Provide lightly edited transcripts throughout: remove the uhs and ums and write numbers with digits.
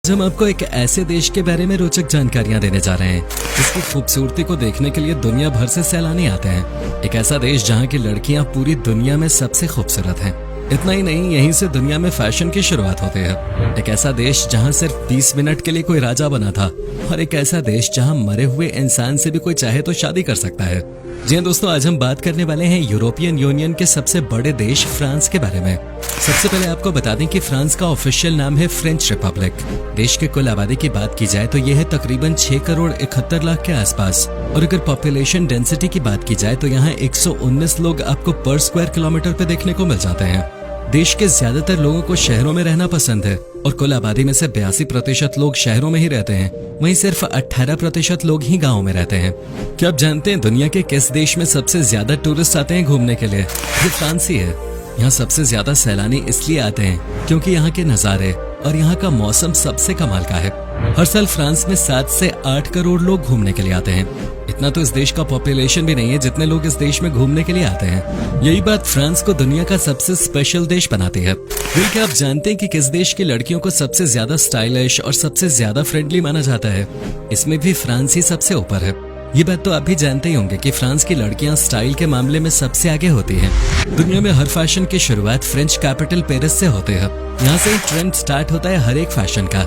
हम आपको एक ऐसे देश के बारे में रोचक जानकारियां देने जा रहे हैं जिसकी खूबसूरती को देखने के लिए दुनिया भर से सैलानी आते हैं। एक ऐसा देश जहां की लड़कियां पूरी दुनिया में सबसे खूबसूरत हैं। इतना ही नहीं, यहीं से दुनिया में फैशन की शुरुआत होती है। एक ऐसा देश जहां सिर्फ 20 मिनट के लिए कोई राजा बना था, और एक ऐसा देश जहां मरे हुए इंसान से भी कोई चाहे तो शादी कर सकता है। जी हाँ दोस्तों, आज हम बात करने वाले हैं यूरोपियन यूनियन के सबसे बड़े देश फ्रांस के बारे में। सबसे पहले आपको बता दें कि फ्रांस का ऑफिशियल नाम है फ्रेंच रिपब्लिक। देश के कुल आबादी की बात की जाए तो यह है तकरीबन 6 करोड़ 71 लाख के आसपास, और अगर पॉपुलेशन डेंसिटी की बात की जाए तो यहाँ 119 लोग आपको पर स्क्वायर किलोमीटर पे देखने को मिल जाते हैं। देश के ज्यादातर लोगों को शहरों में रहना पसंद है, और कुल आबादी में से 82% लोग शहरों में ही रहते हैं। वहीं सिर्फ 18% लोग ही गाँव में रहते हैं। क्या आप जानते हैं दुनिया के किस देश में सबसे ज्यादा टूरिस्ट आते हैं घूमने के लिए? ये फ्रांस ही है। यहाँ सबसे ज्यादा सैलानी इसलिए आते हैं क्योंकि यहाँ के नज़ारे और यहाँ का मौसम सबसे कमाल का है। हर साल फ्रांस में 7 से 8 करोड़ लोग घूमने के लिए आते हैं। इतना तो इस देश का पॉपुलेशन भी नहीं है जितने लोग इस देश में घूमने के लिए आते हैं। यही बात फ्रांस को दुनिया का सबसे स्पेशल देश बनाती है। फिर क्या आप जानते हैं कि किस देश की लड़कियों को सबसे ज्यादा स्टाइलिश और सबसे ज्यादा फ्रेंडली माना जाता है? इसमें भी फ्रांस ही सबसे ऊपर है। ये बात तो आप भी जानते ही होंगे कि फ्रांस की लड़कियां स्टाइल के मामले में सबसे आगे होती हैं। दुनिया में हर फैशन की शुरुआत फ्रेंच कैपिटल पेरिस से होती है। यहाँ से ही ट्रेंड स्टार्ट होता है हर एक फैशन का।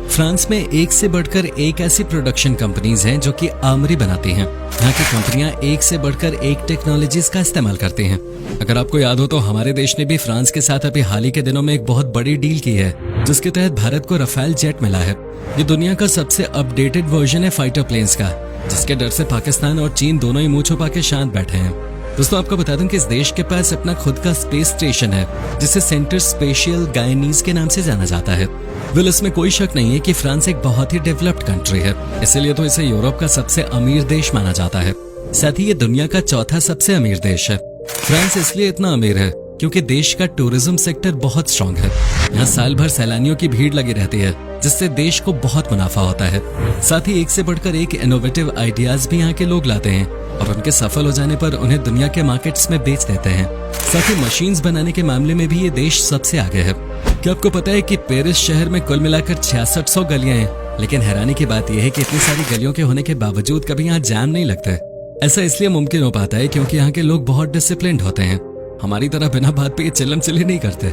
फ्रांस में एक से बढ़कर एक ऐसी प्रोडक्शन कंपनीज हैं जो कि आर्मरी बनाती हैं। यहाँ की कंपनियां एक से बढ़कर एक टेक्नोलॉजीज का इस्तेमाल करती हैं। अगर आपको याद हो तो हमारे देश ने भी फ्रांस के साथ अभी हाल ही के दिनों में एक बहुत बड़ी डील की है, जिसके तहत भारत को रफाल जेट मिला है। ये दुनिया का सबसे अपडेटेड वर्जन है फाइटर प्लेन्स का, जिसके डर से पाकिस्तान और चीन दोनों ही मुंह छुपा के शांत बैठे हैं। दोस्तों, आपको बता दूं कि इस देश के पास अपना खुद का स्पेस स्टेशन है, जिसे सेंटर स्पेशियल गायनीज के नाम से जाना जाता है। वेल, इसमें कोई शक नहीं है कि फ्रांस एक बहुत ही डेवलप्ड कंट्री है, इसीलिए तो इसे यूरोप का सबसे अमीर देश माना जाता है। साथ ही ये दुनिया का चौथा सबसे अमीर देश है। फ्रांस इसलिए इतना अमीर है क्योंकि देश का टूरिज्म सेक्टर बहुत स्ट्रॉन्ग है। यहाँ साल भर सैलानियों की भीड़ लगी रहती है, जिससे देश को बहुत मुनाफा होता है। साथ ही एक से बढ़कर एक इनोवेटिव आइडियाज भी यहाँ के लोग लाते हैं, और उनके सफल हो जाने पर उन्हें दुनिया के मार्केट्स में बेच देते हैं। साथ ही मशीन्स बनाने के मामले में भी ये देश सबसे आगे है। क्या आपको पता है कि पेरिस शहर में कुल मिलाकर 6600 गलियां हैं? लेकिन हैरानी की बात यह है कि इतनी सारी गलियों के होने के बावजूद कभी यहाँ जाम नहीं लगता। ऐसा इसलिए मुमकिन हो पाता है क्योंकि यहाँ के लोग बहुत डिसिप्लिन्ड होते हैं। हमारी तरह बिना बात पे ये चिल्लम चिल्ली नहीं करते।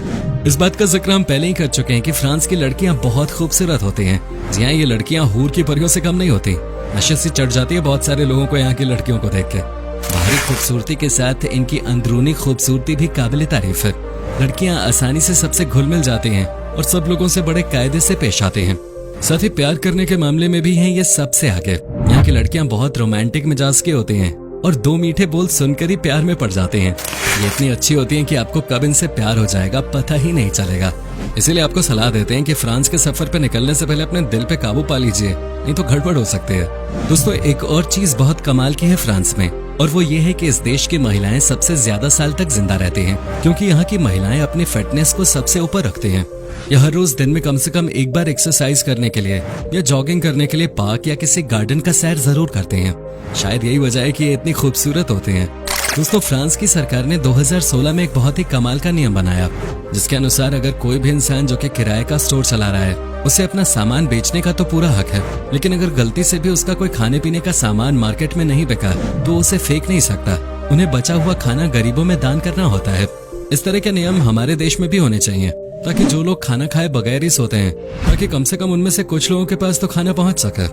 इस बात का जिक्र हम पहले ही कर चुके हैं कि फ्रांस की लड़कियां बहुत खूबसूरत होती हैं। जी हाँ, ये लड़कियां हूर की परियों से कम नहीं होती। नशे से चढ़ जाती है बहुत सारे लोगों को यहाँ की लड़कियों को देख के। बाहरी खूबसूरती के साथ इनकी अंदरूनी खूबसूरती भी काबिल तारीफ है। लड़कियां आसानी से सबसे घुल मिल जाती हैं और सब लोगों से बड़े कायदे से पेश आती हैं। साथ ही प्यार करने के मामले में भी हैं ये सबसे आगे। यहाँ की लड़कियां बहुत रोमांटिक मिजाज की होती हैं और 2 मीठे बोल सुनकर ही प्यार में पड़ जाते हैं। ये इतनी अच्छी होती हैं कि आपको कब इनसे प्यार हो जाएगा पता ही नहीं चलेगा। इसीलिए आपको सलाह देते हैं कि फ्रांस के सफर पे निकलने से पहले अपने दिल पे काबू पा लीजिए, नहीं तो गड़बड़ हो सकती है। दोस्तों, एक और चीज बहुत कमाल की है फ्रांस में, और वो ये है कि इस देश की महिलाएं सबसे ज्यादा साल तक जिंदा रहती हैं, क्योंकि यहाँ की महिलाएं अपनी फिटनेस को सबसे ऊपर रखती हैं। यह हर रोज दिन में कम से कम एक बार एक्सरसाइज करने के लिए या जॉगिंग करने के लिए पार्क या किसी गार्डन का सैर जरूर करते हैं। शायद यही वजह है कि ये इतनी खूबसूरत होते हैं। दोस्तों, फ्रांस की सरकार ने 2016 में एक बहुत ही कमाल का नियम बनाया, जिसके अनुसार अगर कोई भी इंसान जो कि किराए का स्टोर चला रहा है, उसे अपना सामान बेचने का तो पूरा हक है, लेकिन अगर गलती से भी उसका कोई खाने पीने का सामान मार्केट में नहीं बिका तो उसे फेंक नहीं सकता। उन्हें बचा हुआ खाना गरीबों में दान करना होता है। इस तरह के नियम हमारे देश में भी होने चाहिए, ताकि जो लोग खाना खाए बगैर ही सोते हैं, ताकि कम से कम उनमें से कुछ लोगों के पास तो खाना पहुंच सके।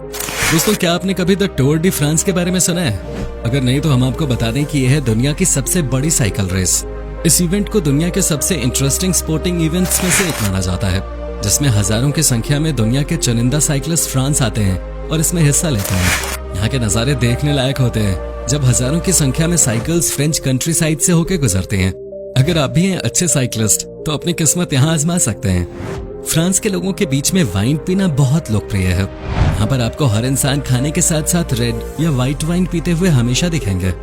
दोस्तों, क्या आपने कभी द टूर डी फ्रांस के बारे में सुना है? अगर नहीं तो हम आपको बता दें कि यह है दुनिया की सबसे बड़ी साइकिल रेस। इस इवेंट को दुनिया के सबसे इंटरेस्टिंग स्पोर्टिंग इवेंट्स में से एक माना जाता है, जिसमें हजारों की संख्या में दुनिया के चुनिंदा साइकिलिस्ट फ्रांस आते हैं और इसमें हिस्सा लेते हैं। यहाँ के नजारे देखने लायक होते हैं, जब हजारों की संख्या में साइकिल्स फ्रेंच कंट्री साइड से होकर गुजरते हैं। अगर आप भी हैं अच्छे साइकिलिस्ट तो अपनी किस्मत यहाँ आजमा सकते हैं। फ्रांस के लोगों के बीच में वाइन पीना बहुत लोकप्रिय है। यहाँ पर आपको हर इंसान खाने के साथ साथ रेड या व्हाइट वाइन पीते हुए हमेशा दिखेंगे।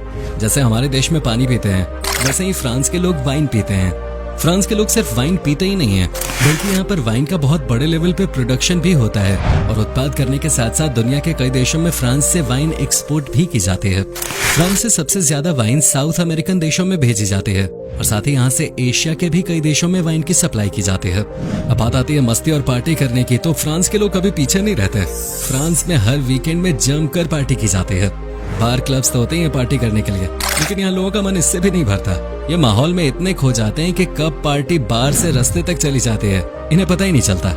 जैसे हमारे देश में पानी पीते हैं, वैसे ही फ्रांस के लोग वाइन पीते हैं। फ्रांस के लोग सिर्फ वाइन पीते ही नहीं है, बल्कि यहाँ पर वाइन का बहुत बड़े लेवल पे प्रोडक्शन भी होता है और उत्पाद करने के साथ साथ दुनिया के कई देशों में फ्रांस से वाइन एक्सपोर्ट भी की जाती है। फ्रांस से सबसे ज्यादा वाइन साउथ अमेरिकन देशों में भेजी जाती है और साथ ही यहाँ से एशिया के भी कई देशों में वाइन की सप्लाई की जाती है। अब बात आती है मस्ती और पार्टी करने की, तो फ्रांस के लोग कभी पीछे नहीं रहते। फ्रांस में हर वीकेंड में जमकर पार्टी की जाती है। बार क्लब्स तो होते ही हैं पार्टी करने के लिए, लेकिन यहाँ लोगों का मन इससे भी नहीं भरता। ये माहौल में इतने खो जाते हैं कि कब पार्टी बार से रास्ते तक चली जाती है इन्हें पता ही नहीं चलता।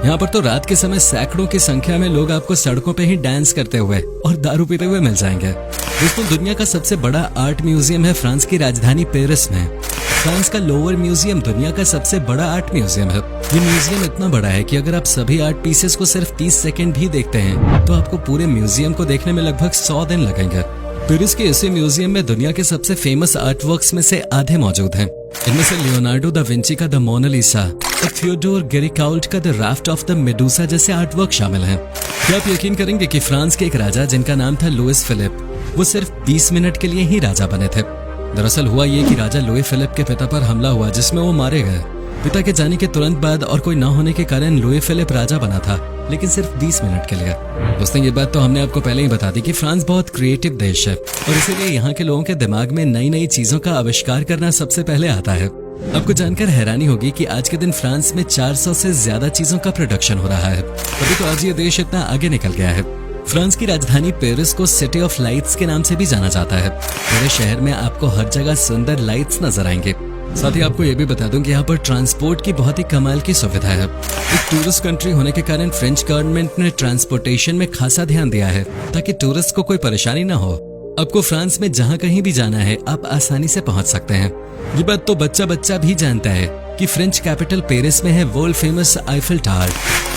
यहाँ पर तो रात के समय सैकड़ों की संख्या में लोग आपको सड़कों पे ही डांस करते हुए और दारू पीते हुए मिल जाएंगे। दोस्तों, दुनिया का सबसे बड़ा आर्ट म्यूजियम है फ्रांस की राजधानी पेरिस में। फ्रांस का लोवर म्यूजियम दुनिया का सबसे बड़ा आर्ट म्यूजियम है। ये म्यूजियम इतना बड़ा है कि अगर आप सभी आर्ट पीसेस को सिर्फ 30 सेकंड भी देखते हैं तो आपको पूरे म्यूजियम को देखने में लगभग 100 दिन लगेंगे। पेरिस के इसी म्यूजियम में दुनिया के सबसे फेमस आर्ट वर्क्स में से आधे मौजूद हैं। इनमें से लियोनार्डो दा विंची का द मोनालिसा और थियोडोर गेरिकाउल्ट का the raft of the Medusa जैसे आर्ट वर्क शामिल हैं। क्या आप यकीन करेंगे कि फ्रांस के एक राजा जिनका नाम था लुइस फिलिप, वो सिर्फ 20 मिनट के लिए ही राजा बने थे। दरअसल हुआ ये कि राजा लुई फिलिप के पिता पर हमला हुआ जिसमें वो मारे गए। पिता के जाने के तुरंत बाद और कोई न होने के कारण लुई फिलिप राजा बना था, लेकिन सिर्फ 20 मिनट के लिए। दोस्तों, ये बात तो हमने आपको पहले ही बता दी कि फ्रांस बहुत क्रिएटिव देश है और इसीलिए यहाँ के लोगों के दिमाग में नई नई चीजों का आविष्कार करना सबसे पहले आता है। आपको जानकर हैरानी होगी कि आज के दिन फ्रांस में 400 से ज्यादा चीजों का प्रोडक्शन हो रहा है। तभी तो आज ये देश इतना आगे निकल गया है। फ्रांस की राजधानी पेरिस को सिटी ऑफ लाइट्स के नाम से भी जाना जाता है। पूरे शहर में आपको हर जगह सुंदर लाइट्स नजर आएंगे। साथ ही आपको ये भी बता दूं कि यहाँ पर ट्रांसपोर्ट की बहुत ही कमाल की सुविधा है। एक टूरिस्ट कंट्री होने के कारण फ्रेंच गवर्नमेंट ने ट्रांसपोर्टेशन में खासा ध्यान दिया है ताकि टूरिस्ट को कोई परेशानी ना हो। आपको फ्रांस में जहाँ कहीं भी जाना है आप आसानी से पहुँच सकते हैं। ये बात तो बच्चा बच्चा भी जानता है कि फ्रेंच कैपिटल पेरिस में है वर्ल्ड फेमस आईफिल टावर,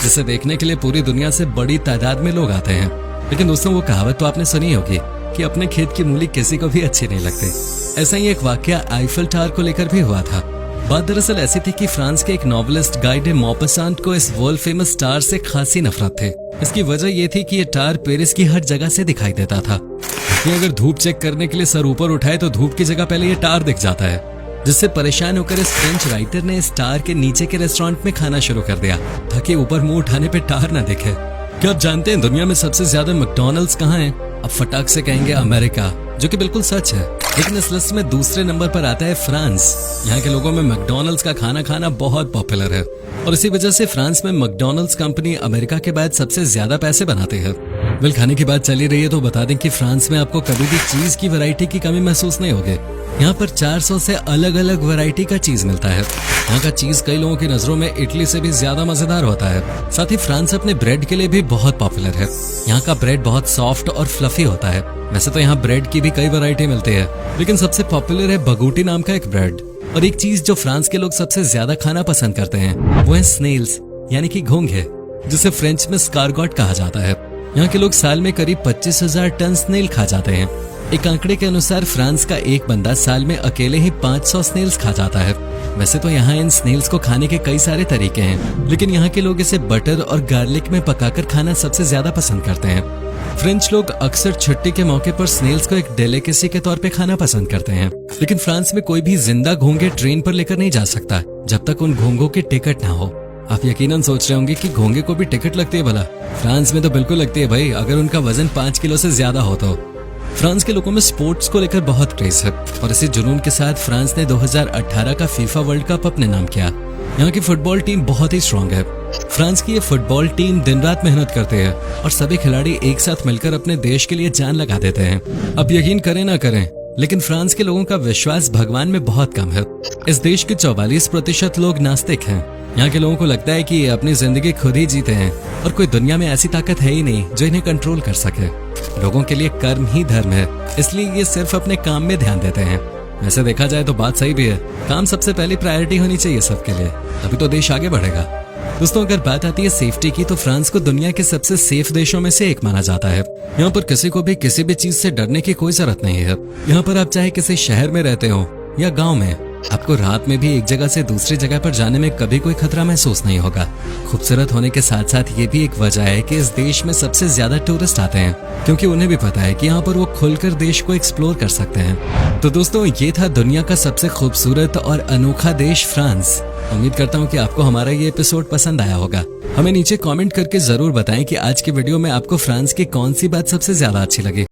जिसे देखने के लिए पूरी दुनिया से बड़ी तादाद में लोग आते हैं। लेकिन दोस्तों, वो कहावत तो आपने सुनी होगी कि अपने खेत की मूली किसी को भी अच्छी नहीं लगती। ऐसा ही एक वाकया आईफिल टावर को लेकर भी हुआ था। बात दरअसल ऐसी थी कि फ्रांस के एक नॉवेलिस्ट गाय डे मॉपसांट को इस वर्ल्ड फेमस टावर से खासी नफरत थी। इसकी वजह ये थी कि ये टावर पेरिस की हर जगह से दिखाई देता था। कि अगर धूप चेक करने के लिए सर ऊपर उठाए तो धूप की जगह पहले ये टावर दिख जाता है, जिससे परेशान होकर इस फ्रेंच राइटर ने इस टावर के नीचे के रेस्टोरेंट में खाना शुरू कर दिया ताकि ऊपर मुंह उठाने पे टावर न दिखे। क्या आप जानते हैं दुनिया में सबसे ज्यादा मैकडॉनल्ड्स कहाँ हैं? अब फटाक से कहेंगे अमेरिका, जो कि बिल्कुल सच है। लेकिन इस लिस्ट में दूसरे नंबर पर आता है फ्रांस। यहाँ के लोगों में मैकडॉनल्ड्स का खाना खाना बहुत पॉपुलर है और इसी वजह से फ्रांस में मैकडॉनल्ड्स कंपनी अमेरिका के बाद सबसे ज्यादा पैसे बनाती है। वेल, खाने की बात चली रही है तो बता दें कि फ्रांस में आपको कभी भी चीज की वैरायटी की कमी महसूस नहीं होगी। यहाँ पर 400 से अलग अलग वैरायटी का चीज मिलता है। यहाँ का चीज कई लोगों की नजरों में इटली से भी ज्यादा मजेदार होता है। साथ ही फ्रांस अपने ब्रेड के लिए भी बहुत पॉपुलर है। यहाँ का ब्रेड बहुत सॉफ्ट और फ्लफी होता है। वैसे तो यहाँ ब्रेड की भी कई वैरायटी मिलती है, लेकिन सबसे पॉपुलर है बगूटी नाम का एक ब्रेड। और एक चीज जो फ्रांस के लोग सबसे ज्यादा खाना पसंद करते हैं वो है स्नेल्स, यानी कि घोंघे, जिसे फ्रेंच में स्कारगॉट कहा जाता है। यहाँ के लोग साल में करीब 25,000 टन स्नेल खा जाते हैं। एक आंकड़े के अनुसार फ्रांस का एक बंदा साल में अकेले ही 500 स्नेल्स खा जाता है। वैसे तो यहाँ इन स्नेल्स को खाने के कई सारे तरीके हैं, लेकिन यहाँ के लोग इसे बटर और गार्लिक में पकाकर खाना सबसे ज्यादा पसंद करते हैं। फ्रेंच लोग अक्सर छुट्टी के मौके पर स्नेल्स को एक डेलिकेसी के तौर पे खाना पसंद करते हैं। लेकिन फ्रांस में कोई भी जिंदा घोंघे ट्रेन पर लेकर नहीं जा सकता जब तक उन घोंघों की टिकट ना हो। आप यकीनन सोच रहे होंगे कि घोंघे को भी टिकट लगती है भला। फ्रांस में तो बिल्कुल लगती है भाई, अगर उनका वजन 5 किलो से ज्यादा हो तो। फ्रांस के लोगों में स्पोर्ट्स को लेकर बहुत क्रेज है और इसी जुनून के साथ फ्रांस ने 2018 का फीफा वर्ल्ड कप अपने नाम किया। यहाँ की फुटबॉल टीम बहुत ही स्ट्रांग है। फ्रांस की ये फुटबॉल टीम दिन रात मेहनत करते हैं और सभी खिलाड़ी एक साथ मिलकर अपने देश के लिए जान लगा देते हैं। अब यकीन करें ना करें, लेकिन फ्रांस के लोगों का विश्वास भगवान में बहुत कम है। इस देश के 44% लोग नास्तिक हैं। यहाँ के लोगों को लगता है कि ये अपनी जिंदगी खुद ही जीते हैं और कोई दुनिया में ऐसी ताकत है ही नहीं जो इन्हें कंट्रोल कर सके। लोगों के लिए कर्म ही धर्म है, इसलिए ये सिर्फ अपने काम में ध्यान देते हैं। वैसे देखा जाए तो बात सही भी है, काम सबसे पहली प्रायोरिटी होनी चाहिए सबके लिए, तभी तो देश आगे बढ़ेगा। दोस्तों, अगर बात आती है सेफ्टी की तो फ्रांस को दुनिया के सबसे सेफ देशों में से एक माना जाता है। यहाँ पर किसी को भी किसी भी चीज से डरने की कोई जरूरत नहीं है। यहाँ पर आप चाहे किसी शहर में रहते हो या गांव में, आपको रात में भी एक जगह से दूसरी जगह पर जाने में कभी कोई खतरा महसूस नहीं होगा। खूबसूरत होने के साथ साथ ये भी एक वजह है कि इस देश में सबसे ज्यादा टूरिस्ट आते हैं, क्योंकि उन्हें भी पता है कि यहाँ पर वो खुलकर देश को एक्सप्लोर कर सकते हैं। तो दोस्तों, ये था दुनिया का सबसे खूबसूरत और अनोखा देश फ्रांस। उम्मीद करता हूँ कि आपको हमारा ये एपिसोड पसंद आया होगा। हमें नीचे कमेंट करके जरूर बताएं कि आज के वीडियो में आपको फ्रांस की कौन सी बात सबसे ज्यादा अच्छी लगी।